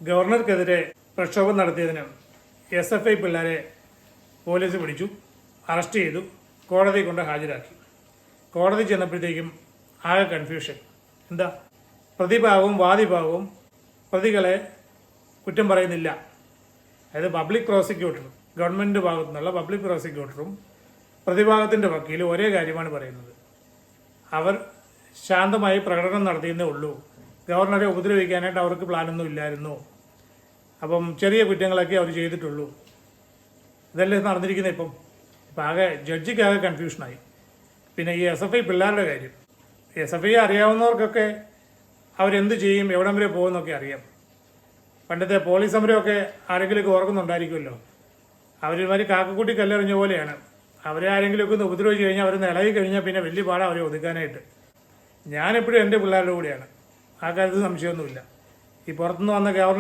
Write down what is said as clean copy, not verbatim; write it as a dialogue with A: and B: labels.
A: ഗവർണർക്കെതിരെ പ്രക്ഷോഭം നടത്തിയതിന് SFI പിള്ളേരെ പോലീസ് പിടിച്ചു, അറസ്റ്റ് ചെയ്തു, കോടതി കൊണ്ട് ഹാജരാക്കി. കോടതി ചെന്നപ്പോഴത്തേക്കും ആകെ കൺഫ്യൂഷൻ. എന്താ, പ്രതിഭാഗവും വാദിഭാഗവും പ്രതികളെ കുറ്റം പറയുന്നില്ല. അതായത് പബ്ലിക് പ്രോസിക്യൂട്ടറും ഗവൺമെൻറ് ഭാഗത്തു നിന്നുള്ള പബ്ലിക് പ്രോസിക്യൂട്ടറും പ്രതിഭാഗത്തിൻ്റെ വക്കീലും ഒരേ കാര്യമാണ് പറയുന്നത്. അവർ ശാന്തമായി പ്രകടനം നടത്തിയെന്നേ ഉള്ളൂ. ഗവർണറെ ഉപദ്രവിക്കാനായിട്ട് അവർക്ക് പ്ലാനൊന്നും ഇല്ലായിരുന്നു. അപ്പം ചെറിയ കുറ്റങ്ങളൊക്കെ അവർ ചെയ്തിട്ടുള്ളൂ. ഇതല്ലേ നടന്നിരിക്കുന്നത്. ഇപ്പം ആകെ ജഡ്ജിക്കാകെ കൺഫ്യൂഷനായി. പിന്നെ ഈ SFI പിള്ളേരുടെ കാര്യം, SFI അറിയാവുന്നവർക്കൊക്കെ അവരെന്ത് ചെയ്യും, എവിടം വരെ പോകുമെന്നൊക്കെ അറിയാം. പണ്ടത്തെ പോലീസ് സമരമൊക്കെ ആരെങ്കിലുമൊക്കെ ഓർക്കുന്നുണ്ടായിരിക്കുമല്ലോ. അവരുമാതിരി കാക്കക്കൂട്ടി കല്ലെറിഞ്ഞ പോലെയാണ്. അവരെ ആരെങ്കിലുമൊക്കെ ഒന്ന് ഉപദ്രവിച്ച് കഴിഞ്ഞാൽ അവരൊന്ന് ഇളകി കഴിഞ്ഞാൽ പിന്നെ വലിയ പാടാണ് അവരെ ഒതുക്കാനായിട്ട്. ഞാനെപ്പോഴും എൻ്റെ പിള്ളേരുടെ കൂടെയാണ്. ആ കാര്യത്തിൽ സംശയമൊന്നുമില്ല. ഈ പുറത്തുനിന്ന് വന്ന ഗവർണർ